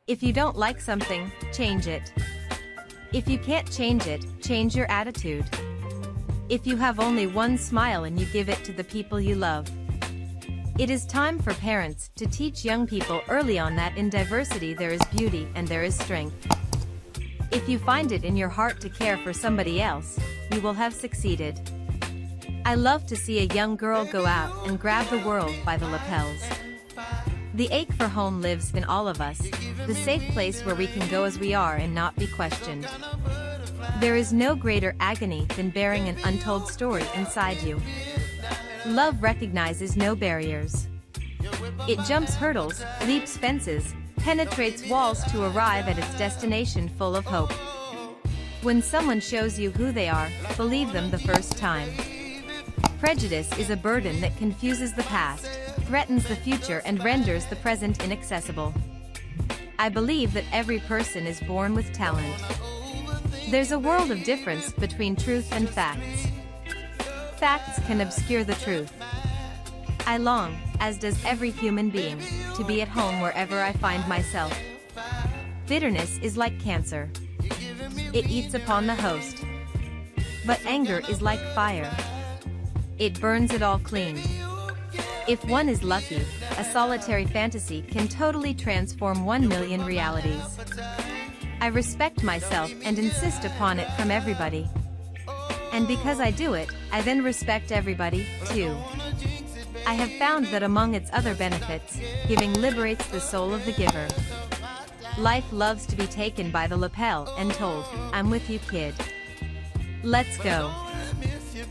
If you don't like something, change it. If you can't change it, change your attitude. If you have only one smile and you give it to the people you love. It is time for parents to teach young people early on that in diversity there is beauty and there is strength. If you find it in your heart to care for somebody else, you will have succeeded. I love to see a young girl go out and grab the world by the lapels. The ache for home lives in all of us, the safe place where we can go as we are and not be questioned. There is no greater agony than bearing an untold story inside you. Love recognizes no barriers. It jumps hurdles, leaps fences, penetrates walls to arrive at its destination full of hope. When someone shows you who they are, believe them the first time. Prejudice is a burden that confuses the past, threatens the future and renders the present inaccessible. I believe that every person is born with talent. There's a world of difference between truth and facts. Facts can obscure the truth. I long, as does every human being, to be at home wherever I find myself. Bitterness is like cancer. It eats upon the host. But anger is like fire. It burns it all clean. If one is lucky, a solitary fantasy can totally transform 1,000,000 realities. I respect myself and insist upon it from everybody. And because I do it, I then respect everybody, too. I have found that among its other benefits, giving liberates the soul of the giver. Life loves to be taken by the lapel and told, "I'm with you, kid. Let's go."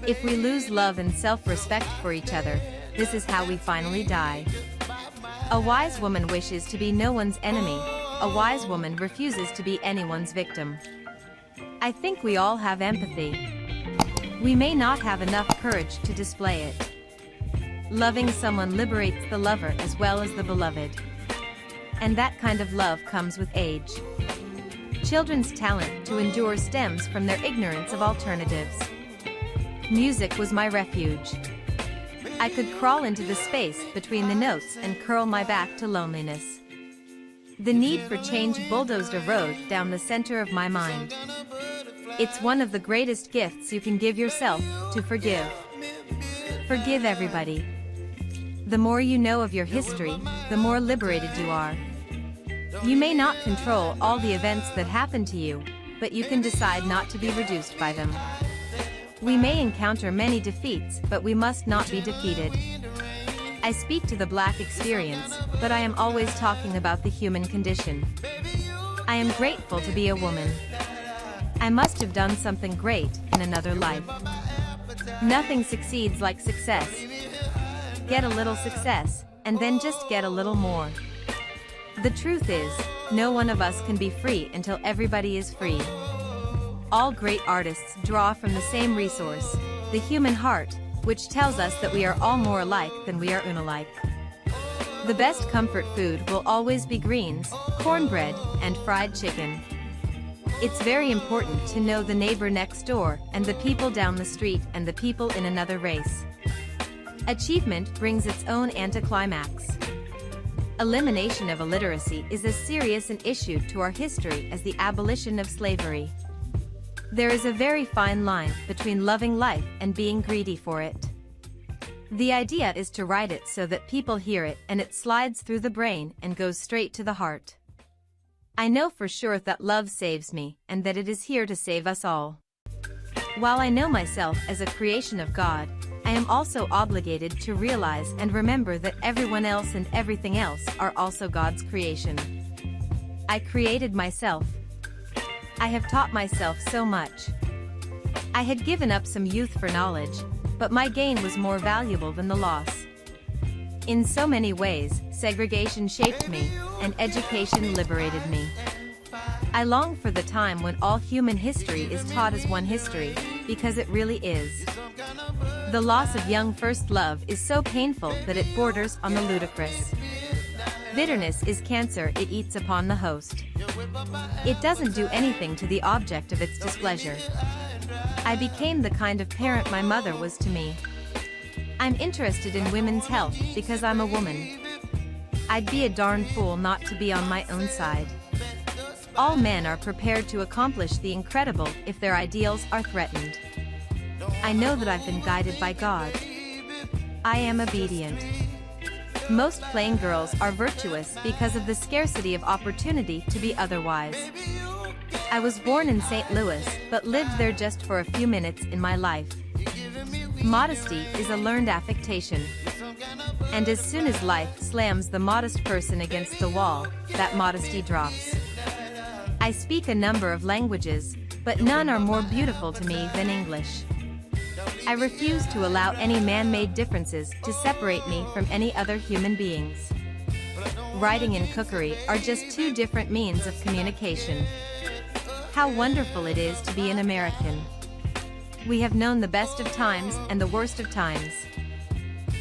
If we lose love and self-respect for each other, this is how we finally die. A wise woman wishes to be no one's enemy. A wise woman refuses to be anyone's victim. I think we all have empathy. We may not have enough courage to display it. Loving someone liberates the lover as well as the beloved. And that kind of love comes with age. Children's talent to endure stems from their ignorance of alternatives. Music was my refuge. I could crawl into the space between the notes and curl my back to loneliness. The need for change bulldozed a road down the center of my mind. It's one of the greatest gifts you can give yourself, to forgive. Forgive everybody. The more you know of your history, the more liberated you are. You may not control all the events that happen to you, but you can decide not to be reduced by them. We may encounter many defeats, but we must not be defeated. I speak to the Black experience, but I am always talking about the human condition. I am grateful to be a woman. I must have done something great in another life. Nothing succeeds like success. Get a little success, and then just get a little more. The truth is, no one of us can be free until everybody is free. All great artists draw from the same resource, the human heart, which tells us that we are all more alike than we are unalike. The best comfort food will always be greens, cornbread, and fried chicken. It's very important to know the neighbor next door, and the people down the street, and the people in another race. Achievement brings its own anticlimax. Elimination of illiteracy is as serious an issue to our history as the abolition of slavery. There is a very fine line between loving life and being greedy for it. The idea is to write it so that people hear it and it slides through the brain and goes straight to the heart. I know for sure that love saves me and that it is here to save us all. While I know myself as a creation of God, I am also obligated to realize and remember that everyone else and everything else are also God's creation. I created myself. I have taught myself so much. I had given up some youth for knowledge, but my gain was more valuable than the loss. In so many ways, segregation shaped me, and education liberated me. I long for the time when all human history is taught as one history, because it really is. The loss of young first love is so painful that it borders on the ludicrous. Bitterness is cancer, it eats upon the host. It doesn't do anything to the object of its displeasure. I became the kind of parent my mother was to me. I'm interested in women's health because I'm a woman. I'd be a darn fool not to be on my own side. All men are prepared to accomplish the incredible if their ideals are threatened. I know that I've been guided by God. I am obedient. Most plain girls are virtuous because of the scarcity of opportunity to be otherwise. I was born in St. Louis, but lived there just for a few minutes in my life. Modesty is a learned affectation. And as soon as life slams the modest person against the wall, that modesty drops. I speak a number of languages, but none are more beautiful to me than English. I refuse to allow any man-made differences to separate me from any other human beings. Writing and cookery are just two different means of communication. How wonderful it is to be an American. We have known the best of times and the worst of times.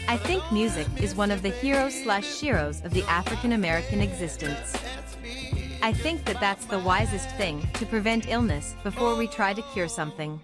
I think music is one of the heroes/sheroes of the African American existence. I think that that's the wisest thing to prevent illness before we try to cure something.